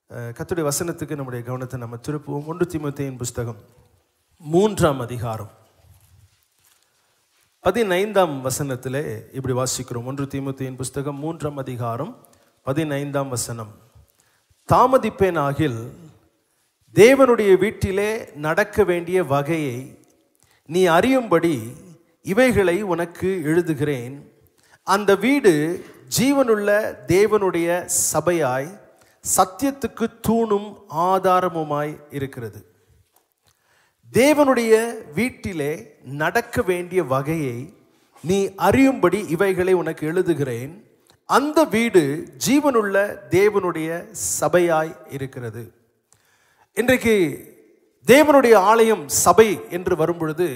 கர்த்தருடைய வசனத்துக்கு நம்முடைய கவனத்தை நம்ம திருப்புவோம். 1 தீமோத்தேயுவின் புஸ்தகம் 3ஆம் அதிகாரம் 15ஆம் வசனத்திலே இப்படி வாசிக்கிறோம். 1 தீமோத்தேயுவின் புஸ்தகம் 3ஆம் அதிகாரம் 15ஆம் வசனம். தாமதிப்பேன் ஆகில் தேவனுடைய வீட்டிலே நடக்க வேண்டிய வகையை நீ அறியும்படி இவைகளை உனக்கு எழுதுகிறேன். அந்த வீடு ஜீவனுள்ள தேவனுடைய சபையாய் சத்தியத்துக்கு தூணும் ஆதாரமுமாய் இருக்கிறது. தேவனுடைய வீட்டிலே நடக்க வேண்டிய வகையை நீ அறியும்படி இவைகளை உனக்கு எழுதுகிறேன். அந்த வீடு ஜீவனுள்ள தேவனுடைய சபையாய் இருக்கிறது. இன்றைக்கு தேவனுடைய ஆலயம் சபை என்று வரும்பொழுது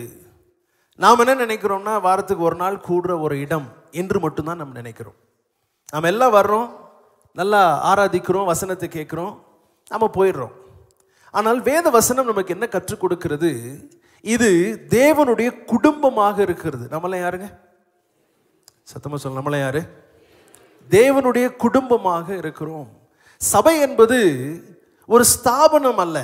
நாம் என்ன நினைக்கிறோம்னா, வாரத்துக்கு ஒரு நாள் கூடுற ஒரு இடம் என்று மட்டும்தான் நம்ம நினைக்கிறோம். நாம் எல்லாம் வர்றோம், நல்லா ஆராதிக்கிறோம், வசனத்தை கேட்குறோம், நம்ம போயிடுறோம். ஆனால் வேத வசனம் நமக்கு என்ன கற்றுக் கொடுக்கிறது? இது தேவனுடைய குடும்பமாக இருக்கிறது. நம்மளாம் யாருங்க? சத்தமாக சொல்ல, நம்மளாம் யாரு? தேவனுடைய குடும்பமாக இருக்கிறோம். சபை என்பது ஒரு ஸ்தாபனம் அல்ல.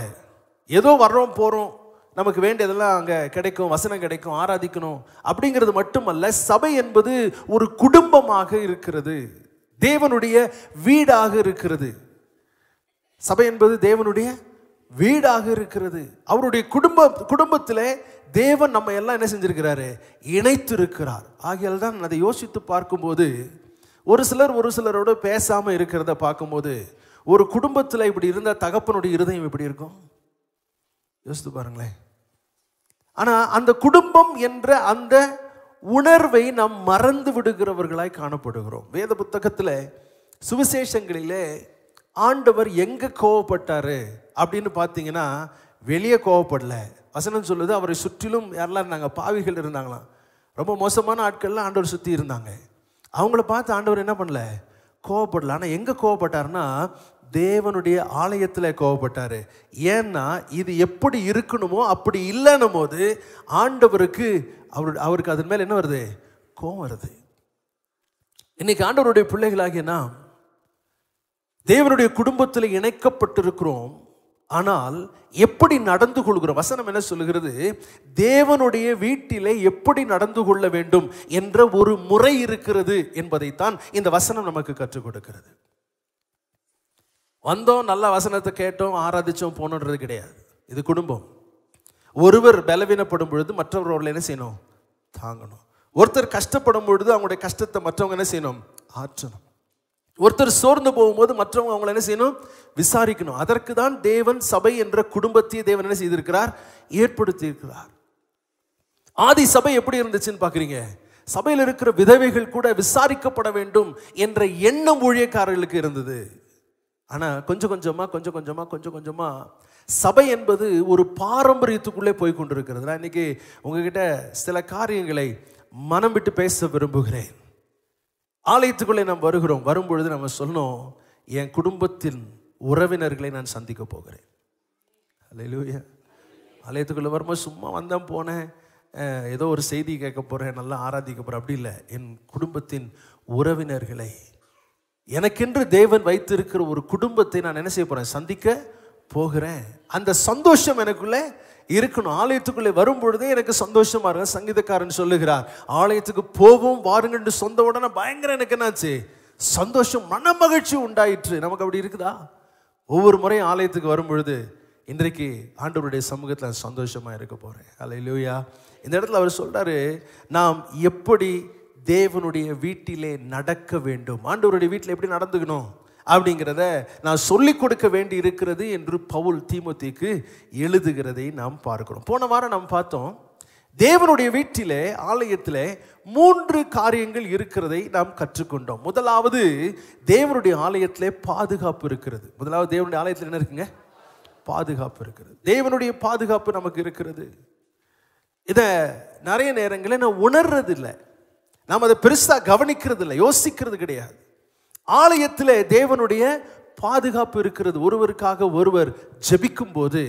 ஏதோ வர்றோம் போகிறோம், நமக்கு வேண்டியதெல்லாம் அங்கே கிடைக்கும், வசனம் கிடைக்கும், ஆராதிக்கணும் அப்படிங்கிறது மட்டுமல்ல. சபை என்பது ஒரு குடும்பமாக இருக்கிறது, தேவனுடைய வீடாக இருக்கிறது. சபை என்பது தேவனுடைய வீடாக இருக்கிறது. அவருடைய குடும்பத்தில் தேவன் நம்ம எல்லாம் என்ன செஞ்சிருக்கிறாரு? இணைத்து இருக்கிறார். ஆகையால் தான் அதை யோசித்து பார்க்கும்போது ஒரு சிலரோடு பேசாமல் இருக்கிறத பார்க்கும்போது, ஒரு குடும்பத்தில் இப்படி இருந்தால் தகப்பனுடைய இருதயம் எப்படி இருக்கும்? யோசித்து பாருங்களேன். ஆனால் அந்த குடும்பம் என்ற அந்த உணர்வை நாம் மறந்து விடுகிறவர்களாய் காணப்படுகிறோம். வேத புத்தகத்தில் சுவிசேஷங்களிலே ஆண்டவர் எங்கே கோவப்பட்டாரு அப்படின்னு பார்த்தீங்கன்னா, வெளியே கோவப்படல. வசனம் சொல்லுது, அவரை சுற்றிலும் யாரெல்லாம் இருந்தாங்க? பாவிகள் இருந்தாங்களாம். ரொம்ப மோசமான ஆட்கள்லாம் ஆண்டவர் சுற்றி இருந்தாங்க. அவங்கள பார்த்து ஆண்டவர் என்ன பண்ணல? கோவப்படல. ஆனால் எங்கே கோவப்பட்டாருன்னா, தேவனுடைய ஆலயத்தில் கோவப்பட்டாரு. ஏன்னா இது எப்படி இருக்கணுமோ அப்படி இல்லைன்னும் போது ஆண்டவருக்கு அவருக்கு அதன் மேலே என்ன வருது? கோவம் வருது. இன்னைக்கு ஆண்டவருடைய பிள்ளைகளாகிய நாம் தேவனுடைய குடும்பத்தில் இணைக்கப்பட்டிருக்கிறோம். ஆனால் எப்படி நடந்து கொள்கிறோம்? வசனம் என்ன சொல்லுகிறது? தேவனுடைய வீட்டிலே எப்படி நடந்து கொள்ள வேண்டும் என்ற ஒரு முறை இருக்கிறது என்பதைத்தான் இந்த வசனம் நமக்கு கற்றுக் கொடுக்கிறது. வந்தோம், நல்ல வசனத்தை கேட்டோம், ஆராதிச்சோம், போனோன்றது கிடையாது. இது குடும்பம். ஒருவர் பலவீனப்படும் பொழுது மற்றவர்கள் என்ன செய்யணும்? தாங்கணும். ஒருத்தர் கஷ்டப்படும் பொழுது அவங்களுடைய கஷ்டத்தை மற்றவங்க என்ன செய்யணும்? ஆற்றணும். ஒருத்தர் சோர்ந்து போகும்போது மற்றவங்க அவங்களை என்ன செய்யணும்? விசாரிக்கணும். அதற்கு தான் தேவன் சபை என்ற குடும்பத்தை தேவன் என்ன செய்திருக்கிறார்? ஏற்படுத்தி இருக்கிறார். ஆதி சபை எப்படி இருந்துச்சுன்னு பார்க்குறீங்க? சபையில் இருக்கிற விதவைகள் கூட விசாரிக்கப்பட வேண்டும் என்ற எண்ணம் ஊழியக்காரர்களுக்கு இருந்தது. ஆனால் கொஞ்சம் கொஞ்சமாக சபை என்பது ஒரு பாரம்பரியத்துக்குள்ளே போய் கொண்டிருக்கிறது. நான் இன்னைக்கு உங்ககிட்ட சில காரியங்களை மனம் விட்டு பேச விரும்புகிறேன். ஆலயத்துக்குள்ளே நாம் வரும்பொழுது நம்ம சொல்லணும், என் குடும்பத்தின் உறவினர்களை நான் சந்திக்க போகிறேன். அல்லேலூயா. ஆலயத்துக்குள்ளே வரும்போது சும்மா வந்தேன் போனேன், ஏதோ ஒரு செய்தி கேட்க போகிறேன், நல்லா ஆராதிக்க போகிறேன், அப்படி இல்லை. என் குடும்பத்தின் உறவினர்களை, எனக்கென்று தேவன் வைத்திருக்கிற ஒரு குடும்பத்தை நான் என்ன செய்ய போகிறேன்? சந்திக்க போகிறேன். அந்த சந்தோஷம் எனக்குள்ளே இருக்கணும். ஆலயத்துக்குள்ளே வரும்பொழுதே எனக்கு சந்தோஷமா இருக்க. சங்கீதக்காரன் சொல்லுகிறார், ஆலயத்துக்கு போவோம் வாருங்கன்னு சொந்த உடனே பயங்கர எனக்கு என்னாச்சு? சந்தோஷம், மன மகிழ்ச்சி உண்டாயிற்று. நமக்கு அப்படி இருக்குதா? ஒவ்வொரு முறையும் ஆலயத்துக்கு வரும்பொழுது, இன்றைக்கு ஆண்டவருடைய சமூகத்தில் சந்தோஷமா இருக்க போறேன். அல்லேலூயா. இந்த இடத்துல அவர் சொல்றாரு, நாம் எப்படி தேவனுடைய வீட்டிலே நடக்க வேண்டும், ஆண்டவருடைய வீட்டில் எப்படி நடந்துக்கணும் அப்படிங்கிறத நான் சொல்லிக் கொடுக்க வேண்டி இருக்கிறது என்று பவுல் தீமோத்தேயுக்கு எழுதுகிறதை நாம் பார்க்கிறோம். போன வாரம் நாம் பார்த்தோம், தேவனுடைய வீட்டிலே ஆலயத்திலே 3 காரியங்கள் இருக்கிறதை நாம் கற்றுக்கொண்டோம். முதலாவது, தேவனுடைய ஆலயத்திலே பாதுகாப்பு இருக்கிறது. முதலாவது, தேவனுடைய ஆலயத்தில் என்ன இருக்குங்க? பாதுகாப்பு இருக்கிறது. தேவனுடைய பாதுகாப்பு நமக்கு இருக்கிறது. இதை நிறைய நேரங்களில் நான் உணர்றது இல்லை, நாம் அதை பெருசாக கவனிக்கிறது இல்லை, யோசிக்கிறது கிடையாது. ஆலயத்தில் தேவனுடைய பாதுகாப்பு இருக்கிறது. ஒருவருக்காக ஒருவர் ஜெபிக்கும் போது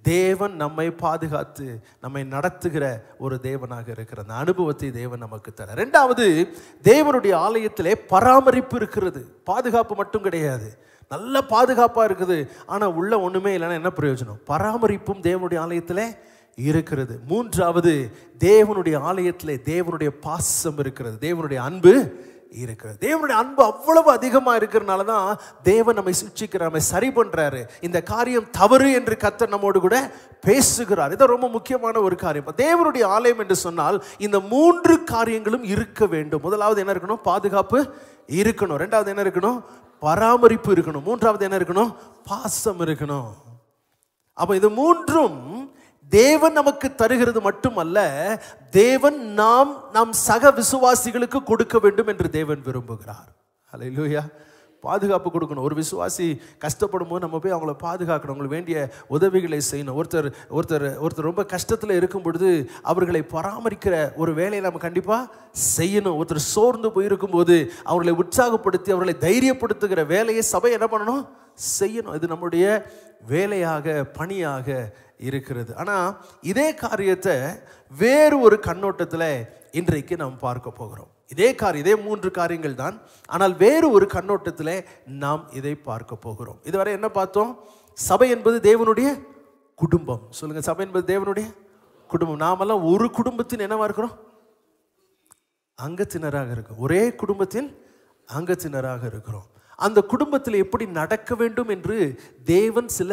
தேவன் நம்மை பாதுகாத்து நம்மை நடத்துகிற ஒரு தேவனாக இருக்கிற அந்த அனுபவத்தை தேவன் நமக்கு தர. இரண்டாவது, தேவனுடைய ஆலயத்திலே பராமரிப்பு இருக்கிறது. பாதுகாப்பு மட்டும் கிடையாது, நல்ல பாதுகாப்பாக இருக்குது, ஆனால் உள்ள ஒன்றுமே இல்லைன்னா என்ன பிரயோஜனம்? பராமரிப்பும் தேவனுடைய ஆலயத்தில் இருக்கிறது. மூன்றாவது, தேவனுடைய ஆலயத்தில் தேவனுடைய பாசம் இருக்கிறது, தேவனுடைய அன்பு இருக்கிறது. தேவனுடைய அன்பு அவ்வளவு அதிகமாக இருக்கிறதுனால தான் தேவன் நம்மை சிக்ஷிக்கிறார், நம்மை சரி பண்றாரு. இந்த காரியம் தவறு என்று கர்த்தர் நம்மோடு கூட பேசுகிறார். இது ரொம்ப முக்கியமான ஒரு காரியம். தேவனுடைய ஆலயம் என்று சொன்னால் இந்த 3 காரியங்களும் இருக்க வேண்டும். முதலாவது என்ன இருக்கணும்? பாதுகாப்பு இருக்கணும். ரெண்டாவது என்ன இருக்கணும்? பராமரிப்பு இருக்கணும். மூன்றாவது என்ன இருக்கணும்? பாசம் இருக்கணும். அப்ப இது 3ம் தேவன் நமக்கு தருகிறது மட்டுமல்ல, தேவன் நாம் சக விசுவாசிகளுக்கு கொடுக்க வேண்டும் என்று தேவன் விரும்புகிறார். ஹல்லேலூயா. பாதுகாப்பு கொடுக்கணும். ஒரு விசுவாசி கஷ்டப்படும் போது நம்ம போய் அவங்கள பாதுகாக்கணும், அவங்களுக்கு வேண்டிய உதவிகளை செய்யணும். ஒருத்தர் ரொம்ப கஷ்டத்தில் இருக்கும் பொழுது அவர்களை பராமரிக்கிற ஒரு வேலையை நம்ம கண்டிப்பாக செய்யணும். ஒருத்தர் சோர்ந்து போயிருக்கும் போது அவர்களை உற்சாகப்படுத்தி அவர்களை தைரியப்படுத்துகிற வேலையை சபை என்ன பண்ணணும்? செய்யணும். இது நம்முடைய வேலையாக, பணியாக இருக்கிறது. ஆனால் இதே காரியத்தை வேறு ஒரு கண்ணோட்டத்தில் இன்றைக்கு நாம் பார்க்க போகிறோம். இதே 3 காரியங்கள் தான், ஆனால் வேறு ஒரு கண்ணோட்டத்தில் நாம் இதை பார்க்க போகிறோம். இதுவரை என்ன பார்த்தோம்? சபை என்பது தேவனுடைய குடும்பம். சொல்லுங்க, சபை என்பது தேவனுடைய குடும்பம். நாமெல்லாம் ஒரு குடும்பத்தின் என்னவா இருக்கிறோம்? அங்கத்தினராக இருக்கிறோம். ஒரே குடும்பத்தின் அங்கத்தினராக இருக்கிறோம். அந்த குடும்பத்தில் எப்படி நடக்க வேண்டும் என்று தேவன் சில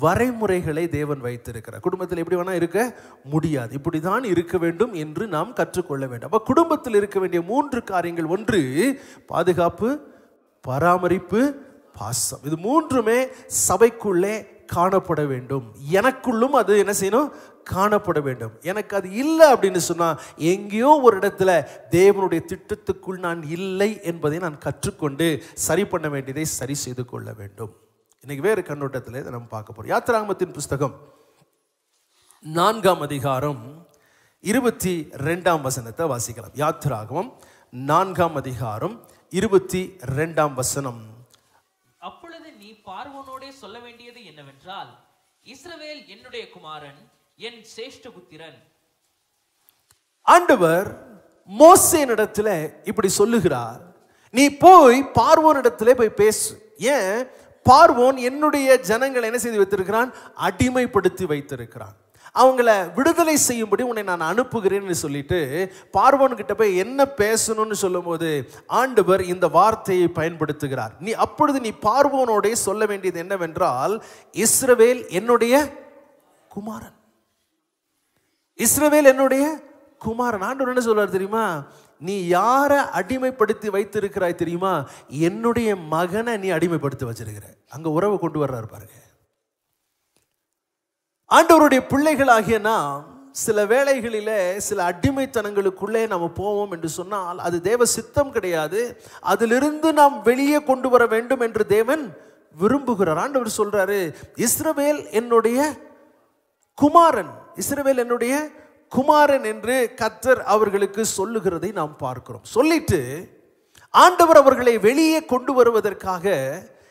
வரைமுறைகளை தேவன் வைத்திருக்கிறார். குடும்பத்தில் எப்படி வேணா இருக்க முடியாது, இப்படிதான் இருக்க வேண்டும் என்று நாம் கற்றுக்கொள்ள வேண்டும். அப்ப குடும்பத்தில் இருக்க வேண்டிய 3 காரியங்கள்: ஒன்று பாதுகாப்பு, பராமரிப்பு, பாசம். இது 3மே சபைக்குள்ளே காணப்பட வேண்டும். எனக்குள்ளும் அது என்ன செய்யணும்? காணப்பட வேண்டும். எனக்கு அது இல்லை அப்படின்னு சொன்னா எங்கேயோ ஒரு இடத்துல தேவனுடைய திட்டத்துக்குள் நான் இல்லை என்பதை நான் கற்றுக்கொண்டு சரி பண்ண வேண்டியதை சரி செய்து கொள்ள வேண்டும். இன்னைக்கு வேறு கண்ணோட்டத்தில் இதை நம்ம பார்க்க போறோம். யாத்திராகமத்தின் புஸ்தகம் 4ஆம் அதிகாரம் 22ஆம் வசனத்தை வாசிக்கலாம். யாத்திராகமம் 4ஆம் அதிகாரம் 22ஆம் வசனம். அப்பொழுது நீ பார்வோனோடே சொல்ல வேண்டியது என்னவென்றால், இஸ்ரவேல் என்னுடைய குமாரன், என் சேஷ்ட புத்திரன். ஆண்டவர் மோசேனிடத்தில் இப்படி சொல்லுகிறார், நீ போய் பார்வோனிடத்திலே போய் பேசு. ஏன்? பார்வோன் என்னுடைய ஜனங்களை என்ன செய்து வைத்திருக்கிறான்? அடிமைப்படுத்தி வைத்திருக்கிறான். அவங்கள விடுதலை செய்யும்படி உன்னை நான் அனுப்புகிறேன்னு சொல்லிட்டு பார்வோன்கிட்ட போய் என்ன பேசணும்னு சொல்லும் போது ஆண்டவர் இந்த வார்த்தையை பயன்படுத்துகிறார். அப்பொழுது நீ பார்வோனோட சொல்ல வேண்டியது என்னவென்றால், இஸ்ரவேல் என்னுடைய குமாரன், இஸ்ரவேல் என்னுடைய குமாரன். ஆண்டவர் என்ன சொல்றார் தெரியுமா? நீ யாரை அடிமைப்படுத்தி வைத்திருக்கிறாய் தெரியுமா? என்னுடைய மகனை நீ அடிமைப்படுத்தி வச்சிருக்கிற. அங்க உறவை கொண்டு வர்றாரு பாருங்க. ஆண்டவருடைய பிள்ளைகளாகிய நாம் சில வேளைகளிலே சில அடிமைத்தனங்களுக்குள்ளே நாம் போவோம் என்று சொன்னால் அது தேவ சித்தம் கிடையாது. அதிலிருந்து நாம் வெளியே கொண்டு வர வேண்டும் என்று தேவன் விரும்புகிறார். ஆண்டவர் சொல்றாரு, இஸ்ரவேல் என்னுடைய குமாரன், இஸ்ரவேல் என்னுடைய குமாரன் என்று கர்த்தர் அவர்களுக்கு சொல்லுகிறதை நாம் பார்க்கிறோம். சொல்லிட்டு ஆண்டவர் அவர்களை வெளியே கொண்டு வருவதற்காக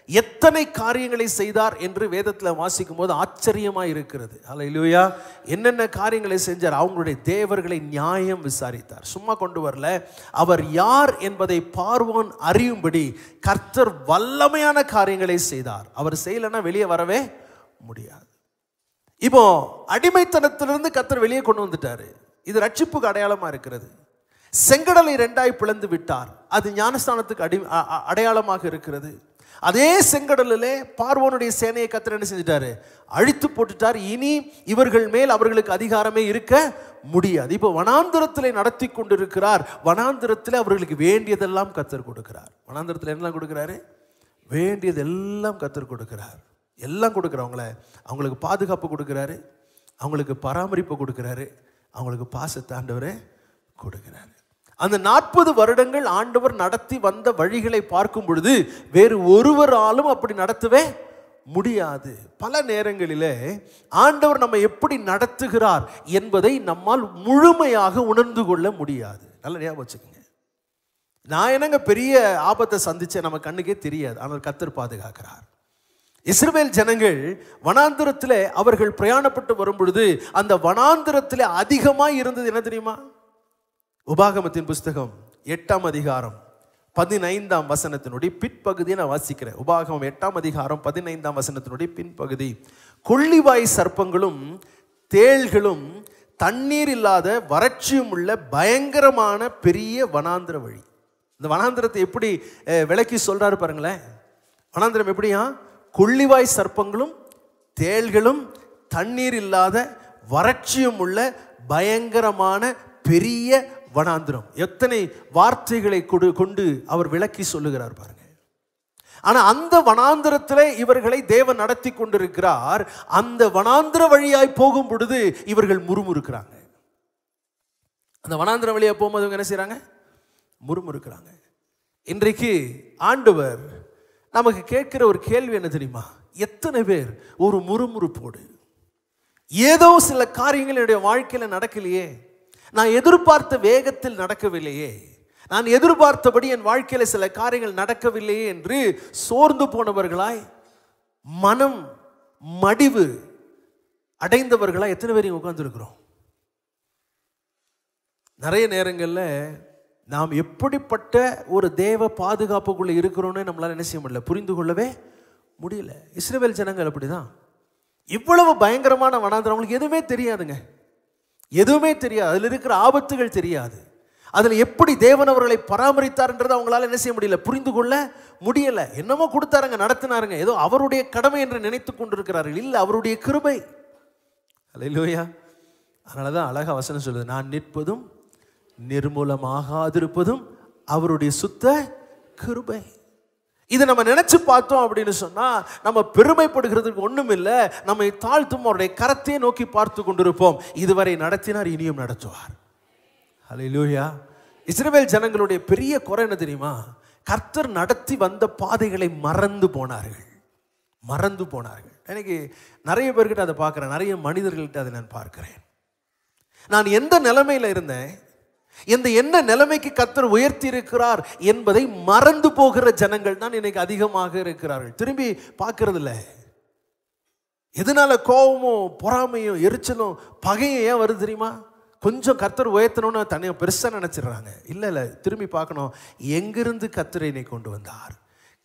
எத்தனை காரியங்களை செய்தார் என்று வேதத்தில் வாசிக்கும் போது ஆச்சரியமாக இருக்கிறது. அல்லேலூயா. என்னென்ன காரியங்களை செஞ்சார்? அவங்களுடைய தேவர்களை நியாயம் விசாரித்தார். சும்மா கொண்டு வரல, அவர் யார் என்பதை பார்வோன் அறியும்படி கர்த்தர் வல்லமையான காரியங்களை செய்தார். அவர் செய்யலைன்னா வெளியே வரவே முடியாது. இப்போ அடிமைத்தனத்திலிருந்து கர்த்தர் வெளியே கொண்டு வந்துட்டாரு. இது ரட்சிப்புக்கு அடையாளமா இருக்கிறது. செங்கடலை 2ஆய் பிளந்து விட்டார். அது ஞானஸ்தானத்துக்கு அடையாளமாக இருக்கிறது. அதே செங்கடலிலே பார்வோனுடைய சேனையை கர்த்தர் என்ன செஞ்சிட்டாரு? அழித்து போட்டுட்டார். இனி இவர்கள் மேல் அவர்களுக்கு அதிகாரமே இருக்க முடியாது. இப்போ வனாந்திரத்திலே நடத்தி கொண்டிருக்கிறார். வனாந்திரத்தில் அவர்களுக்கு வேண்டியதெல்லாம் கர்த்தர் கொடுக்கிறார். வனாந்திரத்தில் என்னெல்லாம் கொடுக்கிறாரு? வேண்டியதெல்லாம் கர்த்தர் கொடுக்கிறார். எல்லாம் கொடுக்குறவங்கள அவங்களுக்கு பாதுகாப்பு கொடுக்குறாரு, அவங்களுக்கு பராமரிப்பு கொடுக்குறாரு, அவங்களுக்கு பாசத்தை ஆண்டவரே கொடுக்கிறாரு. அந்த 40 வருடங்கள் ஆண்டவர் நடத்தி வந்த வழிகளை பார்க்கும் பொழுது வேறு ஒருவராலும் அப்படி நடத்தவே முடியாது. பல நேரங்களிலே ஆண்டவர் நம்ம எப்படி நடத்துகிறார் என்பதை நம்மால் முழுமையாக உணர்ந்து கொள்ள முடியாது. நல்ல ஞாபகம் வச்சுக்கோங்க. நான் என்னங்க பெரிய ஆபத்தை சந்திச்சேன், நம்ம கண்ணுக்கே தெரியாது, ஆனால் கர்த்தர் பாதுகாக்கிறார். இஸ்ரவேல் ஜனங்கள் வனாந்திரத்திலே அவர்கள் பிரயாணப்பட்டு வரும் பொழுது அந்த வனாந்திரத்திலே அதிகமாக இருந்தது என்ன தெரியுமா? உபாகமத்தின் புஸ்தகம் 8ஆம் அதிகாரம் 15ஆம் வசனத்தினுடைய பின்பகுதியை நான் வாசிக்கிறேன். உபாகமம் 8ஆம் அதிகாரம் 15ஆம் வசனத்தினுடைய பின்பகுதி. கொள்ளிவாய் சர்ப்பங்களும் தேள்களும் தண்ணீர் இல்லாத வறட்சியும் உள்ள பயங்கரமான பெரிய வனாந்திர வழி. இந்த வனாந்திரத்தை எப்படி விளக்கி சொல்றாரு பாருங்களேன். வனாந்திரம் எப்படியா? கொள்ளிவாய் சர்ப்பங்களும் தேள்களும் தண்ணீர் இல்லாத வறட்சியும் உள்ள பயங்கரமான பெரிய வனாந்திரம். எத்தனை வார்த்தைகளை கொண்டு அவர் விளக்கி சொல்லுகிறார் பாருங்க. ஆனா அந்த வனாந்திரத்திலே இவர்களை தேவன் நடத்தி கொண்டிருக்கிறார். அந்த வனாந்திர வழியாய் போகும் பொழுது இவர்கள் முறுமுறுக்கிறாங்க. அந்த வனாந்திர வழியா போகும்போது இவங்க என்ன செய்யறாங்க? முறுமுறுக்கிறாங்க. இன்றைக்கு ஆண்டவர் நமக்கு கேட்கிற ஒரு கேள்வி என்ன தெரியுமா? எத்தனை பேர் ஒரு முறுமுறுப்போடு ஏதோ சில காரியங்கள் என்னுடைய வாழ்க்கையில நடக்கலையே, நான் எதிர்பார்த்த வேகத்தில் நடக்கவில்லையே, நான் எதிர்பார்த்தபடி என் வாழ்க்கையில சில காரியங்கள் நடக்கவில்லையே என்று சோர்ந்து போனவர்களாய், மனம் மடிவு அடைந்தவர்களாய் எத்தனை பேர் உட்கார்ந்து இருக்கிறோம்? நிறைய நேரங்கள்ல நாம் எப்படிப்பட்ட ஒரு தேவ பாதுகாப்புக்குள்ள இருக்கிறோன்னு நம்மளால என்ன செய்ய முடியல, புரிந்து கொள்ளவே முடியல. இஸ்ரவேல் ஜனங்கள் அப்படிதான். இவ்வளவு பயங்கரமான வனாந்திரம் அவங்களுக்கு எதுவுமே தெரியாதுங்க, எதுவுமே தெரியாது. அதில் இருக்கிற ஆபத்துகள் தெரியாது. அதில் எப்படி தேவன் அவர்களை பராமரித்தார்ன்றது அவங்களால என்ன செய்ய முடியல, புரிந்து கொள்ள முடியல. என்னமோ கொடுத்தாருங்க, நடத்தினாருங்க, ஏதோ அவருடைய கடமை என்று நினைத்து கொண்டிருக்கிறார்கள். இல்லை, அவருடைய கிருபை. அல்லேலூயா. அதனால தான் அழகா வசனம் சொல்லுது, நான் நிற்பதும் நிர்மூலமாகாதிருப்பதும் அவருடைய சுத்த கிருபை. இதை நம்ம நினைச்சு பார்த்தோம் அப்படின்னு சொன்னா நம்ம பெருமைப்படுகிறதுக்கு ஒண்ணும் இல்லை. நம்மை தாழ்த்தும் அவருடைய கரத்தையே நோக்கி பார்த்து கொண்டிருப்போம். இதுவரை நடத்தினார், இனியும் நடத்துவார். ஹல்லேலூயா. இஸ்ரவேல் ஜனங்களுடைய பெரிய குறை என்ன தெரியுமா? கர்த்தர் நடத்தி வந்த பாதைகளை மறந்து போனார்கள். எனக்கு நிறைய பேர்கிட்ட அதை பார்க்கிறேன், நிறைய மனிதர்கள்ட்ட அதை நான் பார்க்கிறேன். நான் எந்த நிலைமையில இருந்தேன், என்ன நிலைமைக்கு கர்த்தர் உயர்த்தி இருக்கிறார் என்பதை மறந்து போகிற ஜனங்கள் தான் இன்னைக்கு அதிகமாக இருக்கிறார்கள். திரும்பி பார்க்கறது இல்லை. எதனால கோபமும் பொறாமையும் எரிச்சலும் பகையும் ஏன் வருது தெரியுமா? கொஞ்சம் கர்த்தர் உயர்த்தணும்னு தனியாக பெருசாக நினைச்சிடுறாங்க. இல்லை, திரும்பி பார்க்கணும், எங்கிருந்து கர்த்தர் என்னை கொண்டு வந்தார்,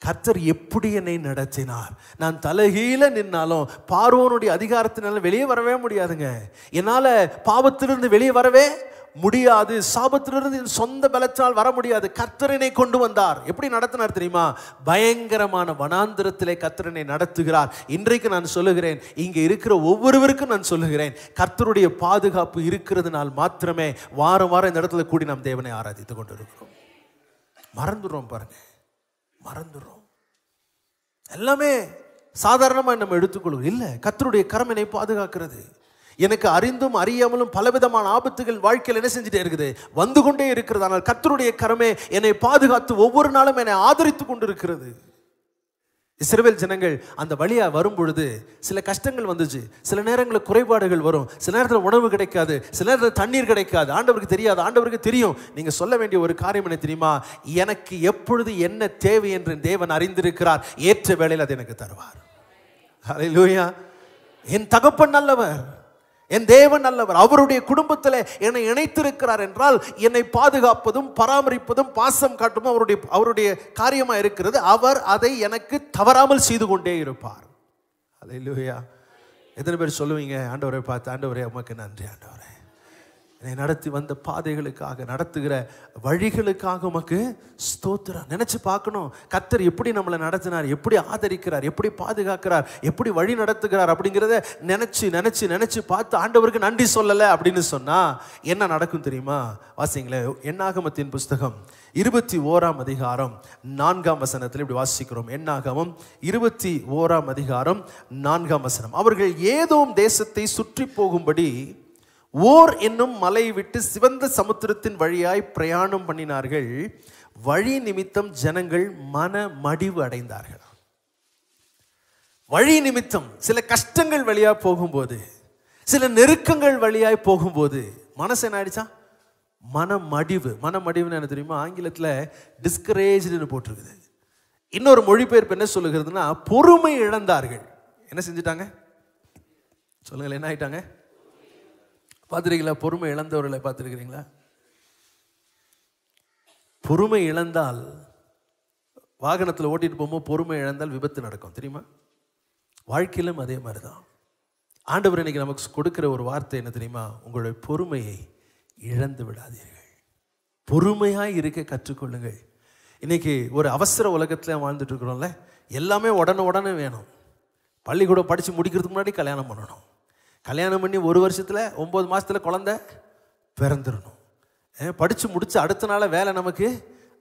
கர்த்தர் எப்படி என்னை நடத்தினார். நான் தலைகீழ நின்னாலும் பார்வோனுடைய அதிகாரத்தினால வெளியே வரவே முடியாதுங்க. என்னால் பாவத்திலிருந்து வெளியே வரவே முடியாது, சாபத்திலிருந்து சொந்த பலத்தால் வர முடியாது. கர்த்தரனை கொண்டு வந்தார். எப்படி நடத்தினார் தெரியுமா? பயங்கரமான வனாந்திரத்திலே கர்த்தரனை நடத்துகிறார். இன்றைக்கு நான் சொல்லுகிறேன், இங்கே இருக்கிற ஒவ்வொருவருக்கும் நான் சொல்லுகிறேன், கர்த்தருடைய பாதுகாப்பு இருக்கிறதுனால் மாத்திரமே வாரம் வாரம் இந்த இடத்துல கூடி நாம் தேவனை ஆராதித்து கொண்டு இருக்கிறோம். மறந்துடுறோம் பாருங்க, மறந்துடுறோம். எல்லாமே சாதாரணமாக நம்ம எடுத்துக்கொள்வோம். இல்லை, கர்த்தருடைய கரம் என்னை பாதுகாக்கிறது. எனக்கு அறிந்தும் அறியாமலும் பலவிதமான ஆபத்துகள் வாழ்க்கையில் என்ன செஞ்சுட்டே இருக்குது, வந்து கொண்டே இருக்கிறது. ஆனால் கர்த்தருடைய கரமே என்னை பாதுகாத்து ஒவ்வொரு நாளும் என்னை ஆதரித்து கொண்டிருக்கிறது. இஸ்ரவேல் ஜனங்கள் அந்த வழியா வரும் பொழுது சில கஷ்டங்கள் வந்துச்சு, சில நேரங்களில் குறைபாடுகள் வரும், சில நேரத்தில் உணவு கிடைக்காது, சில நேரத்தில் தண்ணீர் கிடைக்காது. ஆண்டவருக்கு தெரியாது, ஆண்டவருக்கு தெரியும். நீங்க சொல்ல வேண்டிய ஒரு காரியம் என்ன தெரியுமா? எனக்கு எப்பொழுது என்ன தேவை என்று தேவன் அறிந்திருக்கிறார், ஏற்ற வேளையில் அது எனக்கு தருவார். ஹல்லேலூயா. என் தகப்பன் நல்லவர், என் தேவன் நல்லவர். அவருடைய குடும்பத்தில் என்னை இணைத்திருக்கிறார் என்றால் என்னை பாதுகாப்பதும் பராமரிப்பதும் பாசம் காட்டும் அவருடைய காரியமா இருக்கிறது. அவர் அதை எனக்கு தவறாமல் செய்து கொண்டே இருப்பார். ஹல்லேலூயா. எத்தனை பேர் சொல்லுவீங்க, ஆண்டவரை பார்த்து, ஆண்டவரே உமக்கு நன்றி, ஆண்டவரே என்னை நடத்தி வந்த பாதைகளுக்காக, நடத்துகிற வழிகளுக்காக உமக்கு ஸ்தோத்திரம். நினைச்சு பார்க்கணும், கர்த்தர் எப்படி நம்மளை நடத்தினார், எப்படி ஆதரிக்கிறார், எப்படி பாதுகாக்கிறார், எப்படி வழி நடத்துகிறார் அப்படிங்கிறத நினைச்சு நினைச்சு நினைச்சு பார்த்து ஆண்டவருக்கு நன்றி சொல்லலை அப்படின்னு சொன்னா என்ன நடக்கும் தெரியுமா? வாசிங்களேன், என்னாகமத்தின் புஸ்தகம் 21ஆம் அதிகாரம் 4ஆம் வசனத்தில் இப்படி வாசிக்கிறோம். என்னாகமம் 21ஆம் அதிகாரம் 4ஆம் வசனம். அவர்கள் ஏதோம் தேசத்தை சுற்றி போகும்படி ஓர் என்னும் மலை விட்டு சிவந்த சமுத்திரத்தின் வழியாய் பிரயாணம் பண்ணினார்கள். வழி நிமித்தம் ஜனங்கள் மன மடிவு அடைந்தார்கள். வழி நிமித்தம் சில கஷ்டங்கள் வழியா போகும்போது, சில நெருக்கங்கள் வழியாய் போகும்போது மனசு என்ன ஆயிடுச்சா? மனமடிவு. மனமடிவுன்னு என்ன தெரியுமா? ஆங்கிலத்தில் டிஸ்கரேஜ்னு போட்டிருக்குது. இன்னொரு மொழிபெயர்ப்பு என்ன சொல்லுகிறதுனா, பொறுமை இழந்தார்கள். என்ன செஞ்சுட்டாங்க சொல்லுங்கள், என்ன ஆயிட்டாங்க? பார்த்துருக்கீங்களா? பொறுமை இழந்தவர்களை பார்த்துருக்கிறீங்களா? பொறுமை இழந்தால் வாகனத்தில் ஓட்டிட்டு போகும்போது பொறுமை இழந்தால் விபத்து நடக்கும், தெரியுமா? வாழ்க்கையிலும் அதே மாதிரி தான். ஆண்டவர் இன்னைக்கு நமக்கு கொடுக்கிற ஒரு வார்த்தை என்ன தெரியுமா? உங்களுடைய பொறுமையை இழந்து விடாதீர்கள், பொறுமையாக இருக்க கற்றுக்கொள்ளுங்கள். இன்னைக்கு ஒரு அவசர உலகத்தில் வாழ்ந்துட்டு இருக்கிறோம்ல, எல்லாமே உடனே வேணும். பள்ளிக்கூடம் படித்து முடிக்கிறதுக்கு முன்னாடி கல்யாணம் பண்ணணும், கல்யாணம் பண்ணி 1 வருஷத்தில் 9 மாதத்தில் குழந்தை பிறந்துடணும், படித்து முடித்து அடுத்த நாள் வேலை நமக்கு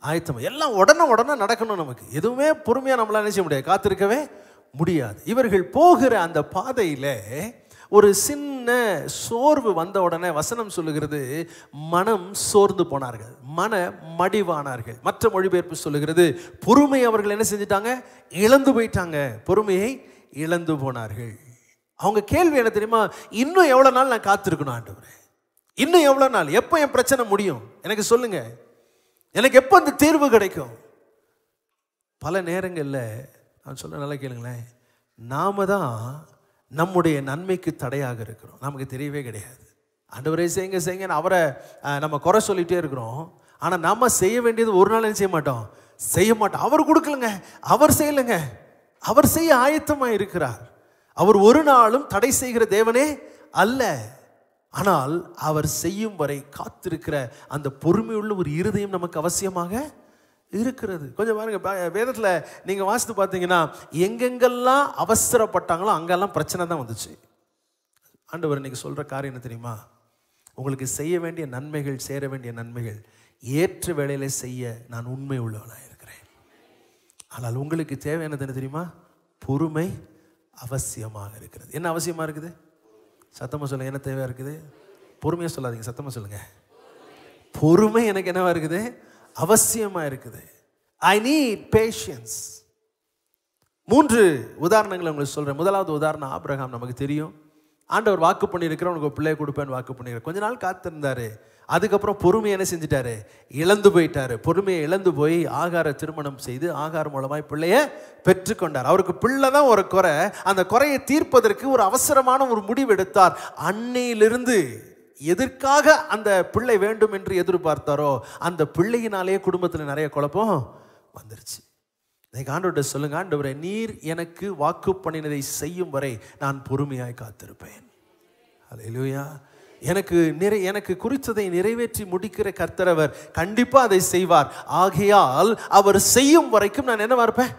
ஆயத்தம், எல்லாம் உடனே நடக்கணும். நமக்கு எதுவுமே பொறுமையாக நம்மளால் நினைச்ச முடியாது, காத்திருக்கவே முடியாது. இவர்கள் போகிற அந்த பாதையில் ஒரு சின்ன சோர்வு வந்த உடனே வசனம் சொல்லுகிறது, மனம் சோர்ந்து போனார்கள், மன மடிவானார்கள். மற்ற மொழிபெயர்ப்பு சொல்லுகிறது, பொறுமை அவர்கள் என்ன செஞ்சிட்டாங்க? இழந்து போயிட்டாங்க, பொறுமையை இழந்து போனார்கள். அவங்க கேள்வி என்ன தெரியுமா? இன்னும் எவ்வளோ நாள் நான் காத்திருக்கணும் ஆண்டவரே? இன்னும் எவ்வளோ நாள்? எப்போ என் பிரச்சனை முடியும் எனக்கு சொல்லுங்க, எனக்கு எப்போ அந்த தீர்வு கிடைக்கும்? பல நேரங்களில் நான் சொல்ல நல்லா கேளுங்களேன், நாம தான் நம்முடைய நன்மைக்கு தடையாக இருக்கிறோம், நமக்கு தெரியவே கிடையாது. ஆண்டவரே செய்யுங்க அவரை நம்ம குறை சொல்லிகிட்டே இருக்கிறோம். ஆனால் நம்ம செய்ய வேண்டியது ஒரு நாள் செய்ய மாட்டோம். அவர் கொடுக்கலங்க, அவர் செய்யலைங்க, அவர் செய்ய ஆயத்தமாக இருக்கிறார். அவர் ஒரு நாளும் தடை செய்கிற தேவனே அல்ல. ஆனால் அவர் செய்யும் வரை காத்திருக்கிற அந்த பொறுமையுள்ள ஒரு இருதயம் நமக்கு அவசியமாக இருக்கிறது. கொஞ்சம் பாருங்க, வேதத்தில் நீங்கள் வாசித்து பார்த்தீங்கன்னா எங்கெங்கெல்லாம் அவசரப்பட்டாங்களோ அங்கெல்லாம் பிரச்சனை தான் வந்துச்சு. ஆண்டவர் இன்னைக்கு சொல்கிற காரியம் என்ன தெரியுமா? உங்களுக்கு செய்ய வேண்டிய நன்மைகள், சேர வேண்டிய நன்மைகள் ஏற்ற வேளையில செய்ய நான் உண்மை உள்ளவனாக இருக்கிறேன். ஆனால் உங்களுக்கு தேவையானது என்ன தெரியுமா? பொறுமை அவசியமாக இருக்கிறது. என்ன அவசியமாக இருக்குது? சத்தமாக சொல்லுங்க, என்ன தேவையாக இருக்குது? பொறுமையாக சொல்லாதீங்க, சத்தமாக சொல்லுங்க. பொறுமை எனக்கு என்னவா இருக்குது? அவசியமாக இருக்குது. I need patience. 3 உதாரணங்களை உங்களுக்கு சொல்கிறேன். முதலாவது உதாரணம் ஆபிரகாம். நமக்கு தெரியும், ஆண்டவர் வாக்கு பண்ணியிருக்கிறேன், உனக்கு பிள்ளையை கொடுப்பேன்னு வாக்கு பண்ணியிருக்கிறேன். கொஞ்ச நாள் காத்திருந்தாரு, அதுக்கப்புறம் பொறுமையை என்ன செஞ்சிட்டாரு? இழந்து போயிட்டாரு. பொறுமையை இழந்து போய் ஆகார திருமணம் செய்து ஆகார் மூலமாய் பிள்ளைய பெற்றுக்கொண்டார். அவருக்கு பிள்ளை தான் ஒரு குறை. அந்த குறையை தீர்ப்பதற்கு ஒரு அவசரமான ஒரு முடிவு எடுத்தார். அன்னையிலிருந்து எதற்காக அந்த பிள்ளை வேண்டும் என்று எதிர்பார்த்தாரோ அந்த பிள்ளையினாலேயே குடும்பத்தில் நிறைய குழப்பம் வந்துருச்சு. இன்னைக்கு ஆண்டவர்கிட்ட சொல்லுங்க, ஆண்டவரே நீர் எனக்கு வாக்கு பண்ணினதை செய்யும் வரை நான் பொறுமையாய் காத்திருப்பேன். அல்லேலூயா. எனக்கு குறித்ததை நிறைவேற்றி முடிக்கிற கர்த்தரவர் கண்டிப்பாக அதை செய்வார். ஆகையால் அவர் செய்யும் வரைக்கும் நான் என்னவா இருப்பேன்?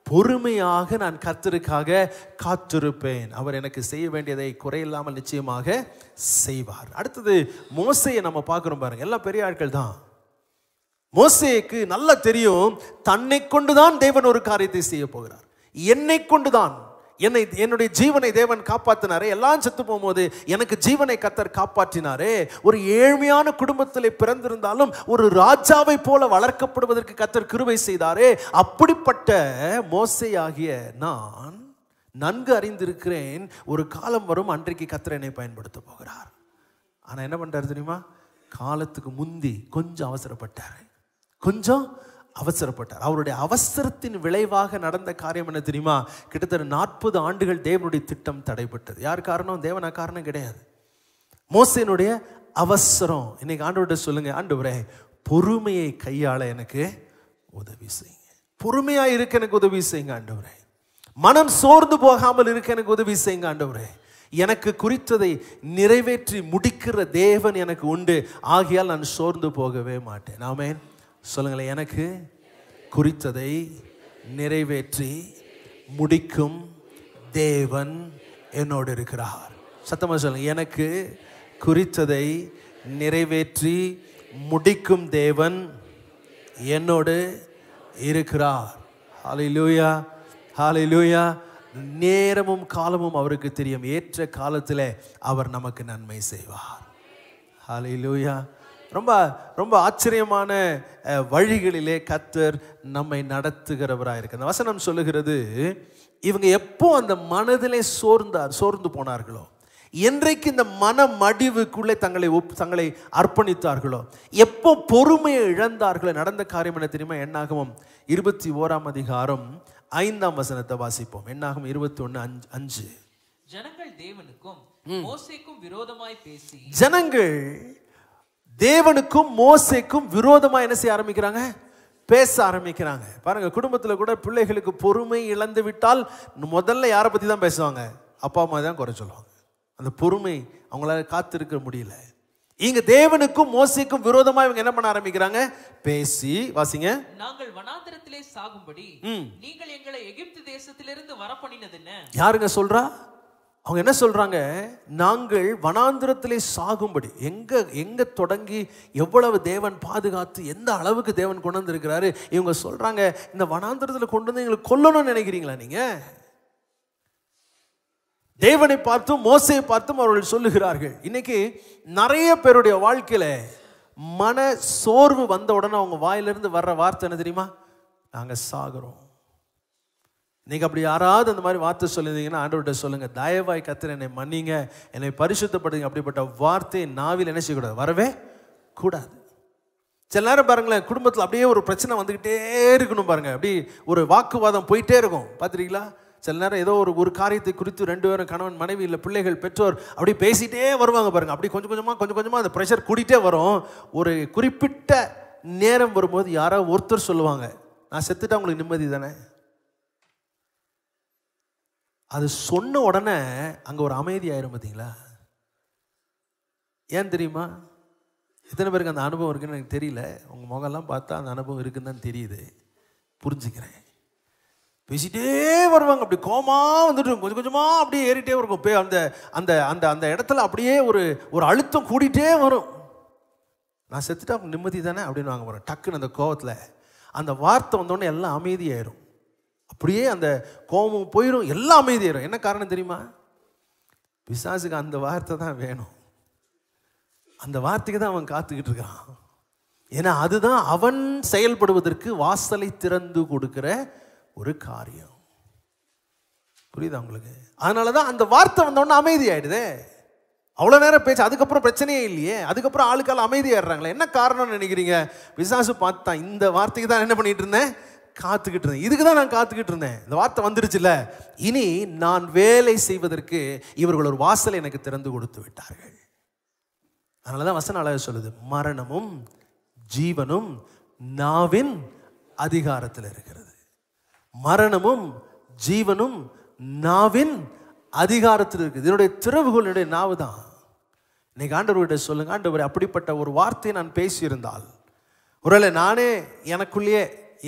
பொறுமையாக நான் கர்த்தருக்காக காத்திருப்பேன். அவர் எனக்கு செய்ய வேண்டியதை குறையில்லாமல் நிச்சயமாக செய்வார். அடுத்தது மோசேயை நம்ம பார்க்குறோம் பாருங்க, எல்லாம் பெரிய ஆட்கள் தான். மோசேக்கு நல்லா தெரியும், தன்னை கொண்டுதான் தேவன் ஒரு காரியத்தை செய்ய போகிறார். என்னை கொண்டுதான், என்னுடைய ஜீவனை தேவன் காப்பாற்றினாரே, எல்லாம் செத்து போகும்போது எனக்கு ஜீவனை கர்த்தர் காப்பாற்றினாரே. ஒரு ஏழ்மையான குடும்பத்தில் பிறந்திருந்தாலும் ஒரு ராஜாவை போல வளர்க்கப்படுவதற்கு கர்த்தர் கிருபை செய்தாரே. அப்படிப்பட்ட மோசேயாகிய நான் நன்கு அறிந்திருக்கிறேன், ஒரு காலம் வரும் அன்றைக்கு கர்த்தர் என்னை பயன்படுத்த போகிறார். ஆனால் என்ன பண்றாரு தெரியுமா? காலத்துக்கு முந்தி கொஞ்சம் அவசரப்பட்டார். அவருடைய அவசரத்தின் விளைவாக நடந்த காரியம் என்ன தெரியுமா? கிட்டத்தட்ட 40 ஆண்டுகள் தேவனுடைய திட்டம் தடைப்பட்டது. யார் காரணம்? தேவனா காரணம் கிடையாது, மோசேனுடைய அவசரம். இன்னைக்கு ஆண்டவர்கிட்ட சொல்லுங்க, ஆண்டவரே பொறுமையை கையாள எனக்கு உதவி செய்யுங்க, பொறுமையா இருக்க எனக்கு உதவி செய்யுங்க ஆண்டவரே, மனம் சோர்ந்து போகாமல் இருக்க எனக்கு உதவி செய்யுங்க ஆண்டவரே. எனக்கு குறித்ததை நிறைவேற்றி முடிக்கிற தேவன் எனக்கு உண்டு, ஆகையால் நான் சோர்ந்து போகவே மாட்டேன். ஆமென் சொல்லுங்களேன். எனக்கு குறித்ததை நிறைவேற்றி முடிக்கும் தேவன் என்னோடு இருக்கிறார். சத்தமா சொல்லுங்க, எனக்கு குறித்ததை நிறைவேற்றி முடிக்கும் தேவன் என்னோடு இருக்கிறார். ஹல்லேலூயா, ஹல்லேலூயா. நேரமும் காலமும் அவருக்கு தெரியும், ஏற்ற காலத்தில் அவர் நமக்கு நன்மை செய்வார். ஹல்லேலூயா. ரொம்ப ரொம்ப ஆச்சரியமான வழிகளிலே கர்த்தர் நம்மை நடத்துகிறவராக இருக்கு. அந்த வசனம் சொல்லுகிறது, இவங்க எப்போ அந்த மனதிலே சோர்ந்து போனார்களோ, என்றைக்கு இந்த மன மடிவுக்குள்ளே தங்களை அர்ப்பணித்தார்களோ, எப்போ பொறுமையை இழந்தார்களோ, நடந்த காரியம் என்ன தெரியுமா? என்னாகமம் 21ஆம் அதிகாரம் 5ஆம் வசனத்தை வாசிப்போம். என்னாகமம் 21:5. ஜனங்கள் தேவனுக்கும் மோசேக்கும் விரோதமாய் பேசி, ஜனங்கள் தேவனுக்கும் மோசேக்கும் விரோதமா என்ன செய்ய ஆரம்பிக்கிறாங்க? பேச ஆரம்பிக்கிறாங்க. பாருங்க, குடும்பத்தில் கூட பிள்ளைகளுக்கு பொறுமை இழந்து விட்டால் முதல்ல யாரை பற்றி தான் பேசுவாங்க? அப்பா அம்மா தான் குறை சொல்லுவாங்க. அந்த பொறுமை அவங்களால காத்திருக்க முடியல. இங்க தேவனுக்கும் மோசேக்கும் விரோதமா இவங்க என்ன பண்ண ஆரம்பிக்கிறாங்க? பேசி, வாசிங்க. நாங்கள் வனாந்தரத்திலே சாகும்படி நீங்கள் எங்களை எகிப்து தேசத்திலிருந்து வரப்பண்ணினது என்ன? யாருங்க சொல்றா? அவங்க என்ன சொல்றாங்க? நாங்கள் வனாந்தரத்திலே சாகும்படி. எங்க தொடங்கி எவ்வளவு தேவன் பாதுகாத்து எந்த அளவுக்கு தேவன் கொண்டு வந்திருக்கிறாரு. இவங்க சொல்றாங்க, இந்த வனாந்தரத்தில் கொண்டு வந்து எங்களை கொல்லணும்னு நினைக்கிறீங்களா நீங்க? தேவனை பார்த்தும் மோசையை பார்த்தும் அவர்கள் சொல்லுகிறார்கள். இன்னைக்கு நிறைய பேருடைய வாழ்க்கையில மன சோர்வு வந்த உடனே அவங்க வாயிலிருந்து வர்ற வார்த்தை என்ன தெரியுமா? நாங்க சாகுறோம். நீங்க அப்படி யாராவது அந்த மாதிரி வார்த்தை சொல்லியிருந்தீங்கன்னா ஆண்டவர்கிட்ட சொல்லுங்க, தயவாய் கர்த்தர் என்னை மன்னிங்க, என்னை பரிசுத்தப்படுங்க. அப்படிப்பட்ட வார்த்தையை நாவில் என்ன செய்யக்கூடாது? வரவே கூடாது. சில நேரம் பாருங்களேன், குடும்பத்தில் அப்படியே ஒரு பிரச்சனை வந்துக்கிட்டே இருக்கணும் பாருங்க. அப்படி ஒரு வாக்குவாதம் போயிட்டே இருக்கும். பார்த்துருக்கீங்களா? சில நேரம் ஏதோ ஒரு காரியத்தை குறித்து ரெண்டு பேரும், கணவன் மனைவி இல்லை பிள்ளைகள் பெற்றோர் அப்படி பேசிகிட்டே வருவாங்க பாருங்க. அப்படி கொஞ்சம் கொஞ்சமாக அந்த ப்ரெஷர் கூட்டிகிட்டே வரும். ஒரு குறிப்பிட்ட நேரம் வரும்போது யாரோ ஒருத்தர் சொல்லுவாங்க, நான் செத்துட்டா உங்களுக்கு நிம்மதி தானே. அது சொன்ன உடனே அங்கே ஒரு அமைதி ஆயிரும். பார்த்தீங்களா? ஏன் தெரியுமா? எத்தனை பேருக்கு அந்த அனுபவம் இருக்குன்னு எனக்கு தெரியல. உங்கள் முகம்லாம் பார்த்தா அந்த அனுபவம் இருக்குன்னு தான் தெரியுது, புரிஞ்சுக்கிறேன். பேசிட்டே வருவாங்க, அப்படி கோமா வந்துட்டு கொஞ்சம் கொஞ்சமாக அப்படியே ஏறிட்டே இருக்கும். அந்த அந்த அந்த அந்த இடத்துல அப்படியே ஒரு அழுத்தம் கூடிட்டே வரும். நான் செத்துட்டா நிம்மதி தானே அப்படின்னு வாங்க போகிறேன். டக்குன்னு அந்த கோவத்தில் அந்த வார்த்தை வந்தோடனே எல்லாம் அமைதியாயிரும். அப்படியே அந்த கோபம் போயிடும், எல்லாம் அமைதியாயிரும். என்ன காரணம் தெரியுமா? பிசாசுக்கு அந்த வார்த்தை தான் வேணும். அந்த வார்த்தைக்கு தான் அவன் காத்துக்கிட்டு இருக்கான். ஏன்னா அதுதான் அவன் செயல்படுவதற்கு வாசலை திறந்து கொடுக்கிற ஒரு காரியம். புரியுதா உங்களுக்கு? அதனாலதான் அந்த வார்த்தை வந்தோடனே அமைதி ஆயிடுது. அவ்வளோ நேரம் பேச்சு, அதுக்கப்புறம் பிரச்சனையே இல்லையே. அதுக்கப்புறம் ஆளுக்கால அமைதியாடுறாங்களே. என்ன காரணம்னு நினைக்கிறீங்க? பிசாசு பார்த்தான், இந்த வார்த்தைக்கு தான் என்ன பண்ணிட்டு இருந்தேன்? காத்துக்கிட்டு இருந்தேன். இதுக்கு தான் நான் காத்துக்கிட்டு இருந்தேன். இந்த வார்த்தை வந்துருச்சுல்ல, இனி நான் வேலை செய்வதற்கு இவர்கள் ஒரு வாசலை எனக்கு திறந்து கொடுத்து விட்டார்கள். அதனாலதான் வசனம் அழகா சொல்லுது, மரணமும் ஜீவனும் நாவின் அதிகாரத்தில் இருக்கிறது. மரணமும் ஜீவனும் நாவின் அதிகாரத்தில் இருக்குது. இதனுடைய திறவுகோல் என்னுடைய நாவு தான். இன்னைக்கு ஆண்டவர்கிட்ட சொல்லுங்க, ஆண்டவர் அப்படிப்பட்ட ஒரு வார்த்தையை நான் பேசியிருந்தால், ஒருவேளை நானே எனக்குள்ளேயே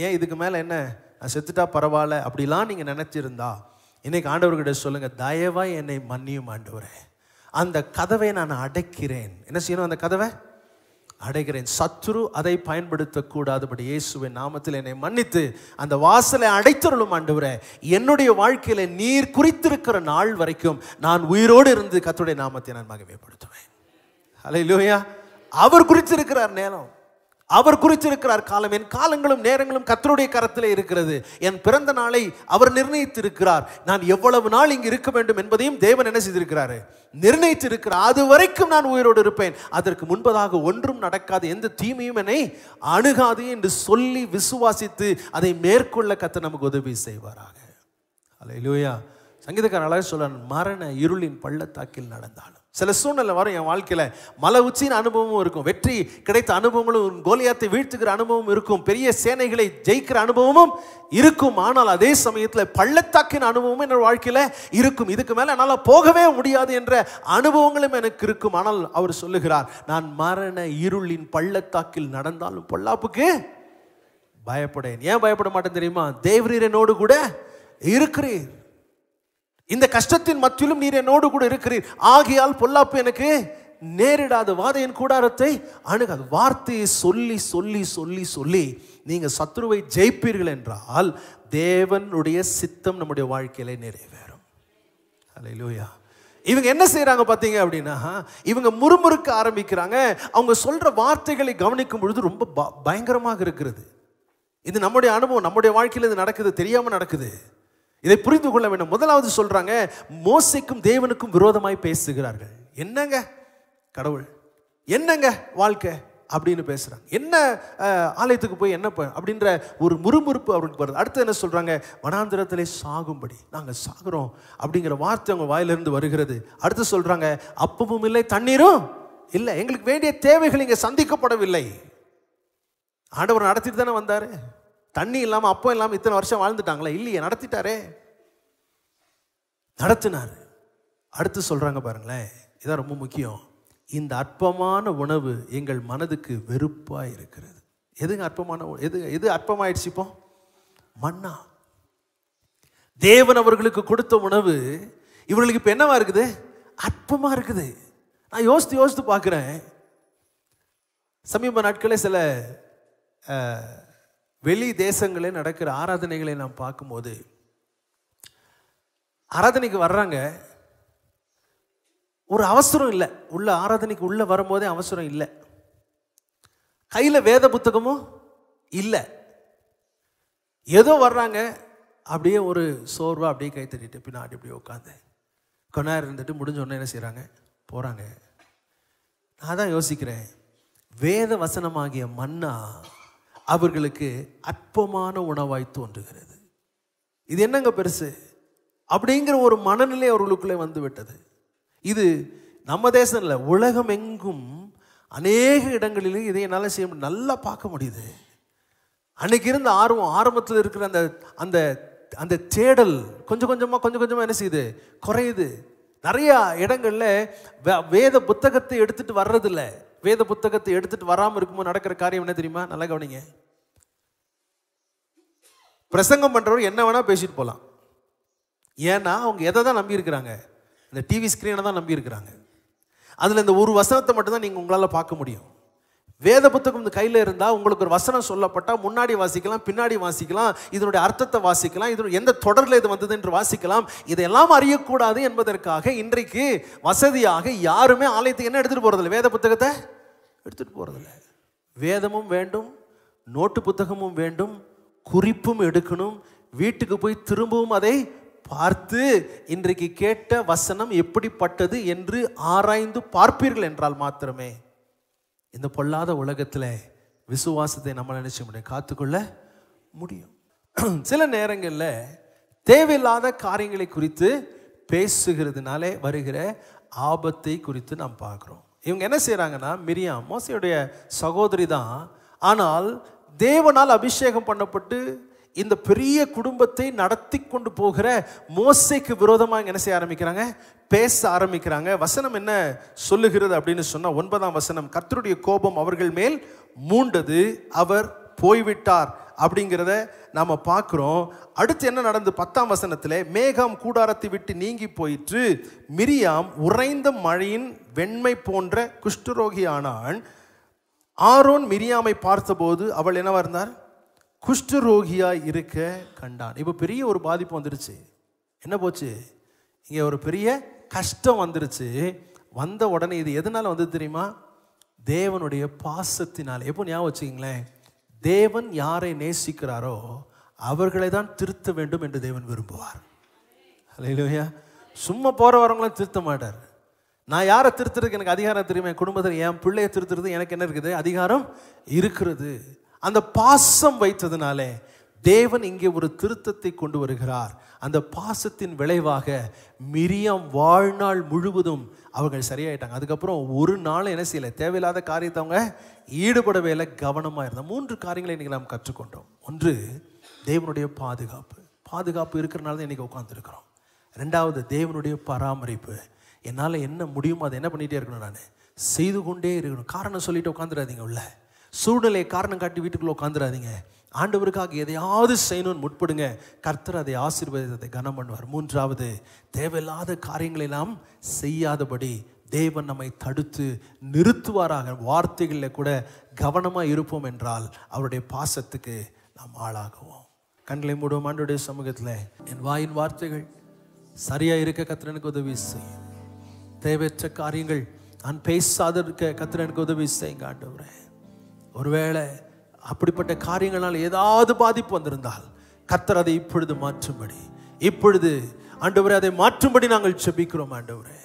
ஏன் இதுக்கு மேலே என்ன, நான் செத்துட்டா பரவாயில்ல அப்படிலாம் நீங்கள் நினச்சிருந்தா, இன்னைக்கு ஆண்டவர்கிட்ட சொல்லுங்க, தயவாய் என்னை மன்னியும் ஆண்டவரே, அந்த கதவை நான் அடைக்கிறேன். என்ன செய்யணும்? அந்த கதவை அடைக்கிறேன். சத்துரு அதை பயன்படுத்தக்கூடாதபடி இயேசுவின் நாமத்தில் என்னை மன்னித்து அந்த வாசலை அடைத்தருளும் ஆண்டவரே. என்னுடைய வாழ்க்கையில நீர் குறித்திருக்கிற நாள் வரைக்கும் நான் உயிரோடு இருந்து கர்த்தருடைய நாமத்தை நான் மகிமைப்படுத்துவேன். ஹல்லேலூயா. அவர் குறித்திருக்கிறார் நேரம், அவர் குறித்திருக்கிறார் காலம். என் காலங்களும் நேரங்களும் கர்த்தருடைய கரத்திலே இருக்கிறது. என் பிறந்த நாளை அவர் நிர்ணயித்திருக்கிறார். நான் எவ்வளவு நாள் இங்கு இருக்க வேண்டும் என்பதையும் தேவன் என்ன செய்திருக்கிறாரு? நிர்ணயித்திருக்கிறார். அது வரைக்கும் நான் உயிரோடு இருப்பேன். அதற்கு முன்பதாக ஒன்றும் நடக்காது, எந்த தீமையும் என்னை அணுகாது என்று சொல்லி விசுவாசித்து அதை மேற்கொள்ள கர்த்தர் நமக்கு உதவி செய்வாராக. ஹல்லேலூயா. சங்கீதக்காரன் அழகா சொல்றான், மரண இருளின் பள்ளத்தாக்கில் நடந்தாலும். சில சூழ்நிலை வரும் என் வாழ்க்கையில, மலை உச்சியின் அனுபவமும் இருக்கும், வெற்றி கிடைத்த அனுபவங்களும், கோலியாத்தை வீழ்த்துகிற அனுபவம் இருக்கும், பெரிய சேனைகளை ஜெயிக்கிற அனுபவமும் இருக்கும். ஆனால் அதே சமயத்தில் பள்ளத்தாக்கின் அனுபவமும் என் வாழ்க்கையில இருக்கும். இதுக்கு மேல என்னால் போகவே முடியாது என்ற அனுபவங்களும் எனக்கு இருக்கும். ஆனால் அவர் சொல்லுகிறார், நான் மரண இருளின் பள்ளத்தாக்கில் நடந்தாலும் பொல்லாப்புக்கு பயப்படேன். ஏன் பயப்பட மாட்டேன் தெரியுமா? தேவரீர் என்னோடு கூட இருக்கிறீர். இந்த கஷ்டத்தின் மத்தியிலும் நீர் என்னோடு கூட இருக்கிறீர். ஆகையால் பொல்லாப்பு எனக்கு நேரிடாத, வாதையின் கூடாரத்தை அணுகாது. வார்த்தையை சொல்லி சொல்லி சொல்லி சொல்லி நீங்க சத்துருவை ஜெயிப்பீர்கள் என்றால் தேவனுடைய சித்தம் நம்முடைய வாழ்க்கையில நிறைவேறும். ஹல்லேலூயா. இவங்க என்ன செய்யறாங்க பார்த்தீங்க அப்படின்னா, இவங்க முறுமுறுக்க ஆரம்பிக்கிறாங்க. அவங்க சொல்ற வார்த்தைகளை கவனிக்கும் பொழுது ரொம்ப பயங்கரமாக இருக்கிறது. இது நம்முடைய அனுபவம், நம்முடைய வாழ்க்கையில் இது நடக்குது, தெரியாம நடக்குது. இதை புரிந்து கொள்ள வேண்டும். முதலாவது சொல்றாங்க, மோசேக்கும் தேவனுக்கும் விரோதமாய் பேசுகிறார்கள். என்னங்க கடவுள், என்னங்க வாழ்க்கை அப்படின்னு பேசுறாங்க. என்ன ஆலயத்துக்கு போய் என்ன அப்படின்ற ஒரு முறுமுறுப்பு அவருக்கு வருது. அடுத்து என்ன சொல்றாங்க? வனாந்திரத்திலே சாகும்படி நாங்க சாகுறோம் அப்படிங்கிற வார்த்தை அவங்க வாயிலிருந்து வருகிறது. அடுத்து சொல்றாங்க, அப்பமும் இல்லை தண்ணீரும் இல்லை, எங்களுக்கு வேண்டிய தேவைகள் இங்க சந்திக்கப்படவில்லை. ஆண்டவர் நடத்திட்டு தானே வந்தாரு. தண்ணி இல்லாமல் அப்பம் இல்லாமல் இத்தனை வருஷம் வாழ்ந்துட்டாங்களே? இல்லையே, நடத்திட்டாரே, நடத்தினார். அடுத்து சொல்றாங்க பாருங்களேன், இதான் ரொம்ப முக்கியம். இந்த அற்பமான உணவு எங்கள் மனதுக்கு வெறுப்பா இருக்கிறது. எதுங்க அற்பமான, எது அற்பமாயிடுச்சு? இப்போ மன்னா, தேவன் அவர்களுக்கு கொடுத்த உணவு இவர்களுக்கு இப்ப என்னவா இருக்குது? அற்பமா இருக்குது. நான் யோசித்து பார்க்கிறேன். சமீப நாட்களே சில வெளி தேசங்களில் நடக்கிற ஆராதனைகளை நாம் பார்க்கும்போது, ஆராதனைக்கு வர்றாங்க, ஒரு அவசரம் இல்லை. உள்ள ஆராதனைக்கு உள்ள வரும்போதே அவசரம் இல்லை. கையில் வேத புத்தகமும் இல்லை. ஏதோ வர்றாங்க, அப்படியே ஒரு சோர்வா அப்படியே கை தட்டிட்டு பின்னாடி அப்படியே உட்காந்து கொஞ்ச நேரம் இருந்துட்டு முடிஞ்ச உடனே என்ன செய்கிறாங்க? போகிறாங்க. நான் தான் யோசிக்கிறேன், வேத வசனமாகிய மன்னா அவர்களுக்கு அற்பமான உணவாய் தோன்றுகிறது. இது என்னங்க பெருசு அப்படிங்கிற ஒரு மனநிலை அவர்களுக்குள்ளே வந்து விட்டது. இது நம்ம தேசம் இல்லை, உலகம் எங்கும் அநேக இடங்களிலும் இதை என்னால் செய்ய முடியும், நல்லா பார்க்க முடியுது. அன்னைக்கு இருந்த ஆர்வம், ஆரம்பத்தில் இருக்கிற அந்த அந்த அந்த தேடல் கொஞ்சம் கொஞ்சமாக என்ன செய்யுது? குறையுது. நிறைய இடங்கள்ல வேத புத்தகத்தை எடுத்துட்டு வர்றதில்ல. வேத புத்தகத்தை எடுத்துட்டு வராமல் இருக்கும்போது நடக்கிற காரியம் என்ன தெரியுமா? நல்லா கவனிங்க. பிரசங்கம் பண்றவர் என்ன வேணா பேசிட்டு போகலாம். ஏன்னா அவங்க எதை தான் நம்பி இருக்கிறாங்க? இந்த டிவி ஸ்கிரீனை தான் நம்பி இருக்கிறாங்க. அதில் இந்த ஒரு வசனத்தை மட்டும்தான் நீங்கள் உங்களால் பார்க்க முடியும். வேத புத்தகம் இந்த கையில் இருந்தால் உங்களுக்கு ஒரு வசனம் சொல்லப்பட்டால் முன்னாடி வாசிக்கலாம், பின்னாடி வாசிக்கலாம், இதனுடைய அர்த்தத்தை வாசிக்கலாம், இதனுடைய எந்த தொடரில் இது வந்தது என்று வாசிக்கலாம். இதையெல்லாம் அறியக்கூடாது என்பதற்காக இன்றைக்கு வசதியாக யாருமே ஆலயத்துக்கு என்ன எடுத்துகிட்டு போகிறதில்ல? வேத புத்தகத்தை எடுத்துகிட்டு போகிறதில்ல. வேதமும் வேண்டும், நோட்டு புத்தகமும் வேண்டும், குறிப்பும் எடுக்கணும், வீட்டுக்கு போய் திரும்பவும் அதை பார்த்து இன்றைக்கு கேட்ட வசனம் எப்படிப்பட்டது என்று ஆராய்ந்து பார்ப்பீர்கள் என்றால் மாத்திரமே இந்த பொல்லாத உலகத்தில் விசுவாசத்தை நம்ம நினைச்ச முடியும், காத்துக்கொள்ள முடியும். சில நேரங்களில் தேவையில்லாத காரியங்களை குறித்து பேசுகிறதுனாலே வருகிற ஆபத்தை குறித்து நாம் பார்க்குறோம். இவங்க என்ன செய்கிறாங்கன்னா, மிரியாம் மோசேயுடைய சகோதரி தான், ஆனால் தேவனால் அபிஷேகம் பண்ணப்பட்டு இந்த பெரிய குடும்பத்தை நடத்தி கொண்டு போகிற மோசேக்கு விரோதமாக என்ன செய்ய ஆரம்பிக்கிறாங்க? பேச ஆரம்பிக்கிறாங்க. வசனம் என்ன சொல்லுகிறது அப்படின்னு சொன்னா, 9ஆம் வசனம், கர்த்தருடைய கோபம் அவர்கள் மேல் மூண்டது, அவர் போய்விட்டார் அப்படிங்கிறத நாம பார்க்கிறோம். அடுத்து என்ன நடந்து? 10ஆம் வசனத்தில், மேகம் கூடாரத்தை விட்டு நீங்கி போயிற்று, மிரியாம் உறைந்த மழையின் வெண்மை போன்ற குஷ்டரோகி ஆனான். ஆரோன் மிரியாமை பார்த்தபோது அவள் என்னவா இருந்தார்? குஷ்டரோகியாய் இருக்க கண்டான். இப்போ பெரிய ஒரு பாதிப்பு வந்துருச்சு. என்ன போச்சு? இங்கே ஒரு பெரிய கஷ்டம் வந்துருச்சு. வந்த உடனே இது எதனால வந்து தெரியுமா? தேவனுடைய பாசத்தினால. எப்போ ஞாபகம் வச்சுக்கிங்களேன், தேவன் யாரை நேசிக்கிறாரோ அவர்களை தான் திருத்த வேண்டும் என்று தேவன் விரும்புவார். அல்லேலூயா. சும்மா போற வரவங்களாம் திருத்த மாட்டார். நான் யாரை திருத்துறதுக்கு எனக்கு அதிகாரம் தெரியுமா? என் குடும்பத்தில் என் பிள்ளையை திருத்துறது எனக்கு என்ன இருக்குது? அதிகாரம் இருக்கிறது. அந்த பாசம் வைத்ததுனாலே தேவன் இங்கே ஒரு திருத்தத்தை கொண்டு வருகிறார். அந்த பாசத்தின் விளைவாக மிரியாம் வாழ்நாள் முழுவதும் அவர்கள் சரியாயிட்டாங்க. அதுக்கப்புறம் ஒரு நாள் என்ன செய்யலை, தேவையில்லாத காரியத்தை அவங்க ஈடுபடவே இல்லை, கவனமாக இருந்தாங்க. 3 காரியங்களை இன்றைக்கி நாம் கற்றுக்கொண்டோம். ஒன்று, தேவனுடைய பாதுகாப்பு. பாதுகாப்பு இருக்கிறனால தான் இன்றைக்கி உட்காந்துருக்கிறோம். 2வது, தேவனுடைய பராமரிப்பு. என்னால் என்ன முடியுமோ அதை என்ன பண்ணிகிட்டே இருக்கணும்? நான் செய்து கொண்டே இருக்கணும். காரணம் சொல்லிட்டு உட்காந்துடாதீங்க. உள்ள சூழ்நிலையை காரணம் காட்டி வீட்டுக்குள்ளே உட்காந்துடாதீங்க. ஆண்டவருக்காக எதையாவது செய்யணும்னு முற்படுங்க. கர்த்தர் அதை ஆசீர்வாதத்தை கனம் பண்ணுவார். 3வது, தேவையில்லாத காரியங்களை நாம் செய்யாதபடி தேவன் நம்மை தடுத்து நிறுத்துவாராக. வார்த்தைகளில் கூட கவனமாக இருப்போம் என்றால் அவருடைய பாசத்துக்கு நாம் ஆளாகுவோம். கண்களை மூடுவோம். ஆண்டவருடைய சமூகத்தில் என் வாயின் வார்த்தைகள் சரியாக இருக்க கர்த்தர் எனக்கு உதவி செய்யும். தேவையற்ற காரியங்கள் நான் பேசாத இருக்க கர்த்தர் எனக்கு உதவி செய்யுங்க ஆண்டவரே. ஒருவேளை அப்படிப்பட்ட காரியங்களால் ஏதாவது பாதிப்பு வந்திருந்தால் கர்த்தர் அதை இப்பொழுது மாற்றும்படி, இப்பொழுது ஆண்டவரே அதை மாற்றும்படி நாங்கள் ஜெபிக்கிறோம். ஆண்டவரே,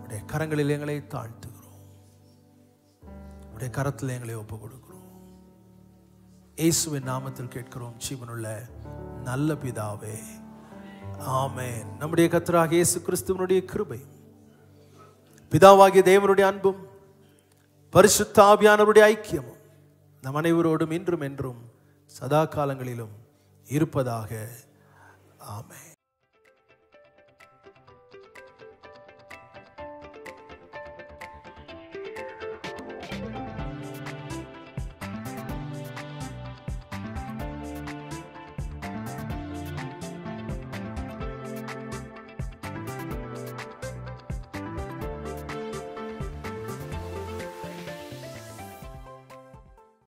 உடைய கரங்களில் எங்களை தாழ்த்துகிறோம், உடைய கரத்தில் எங்களை ஒப்பு கொடுக்கிறோம். இயேசுவின் நாமத்தில் கேட்கிறோம் ஜீவனுள்ள நல்ல பிதாவே, ஆமென். நம்முடைய கர்த்தராகிய இயேசு கிறிஸ்துவினுடைய கிருபை, பிதாவாகிய தேவனுடைய அன்பும், பரிசுத்த ஆவியானவருடைய ஐக்கியமும் நம் அனைவரோடும் இன்றும் என்றும் சதா காலங்களிலும் இருப்பதாக. ஆமென்.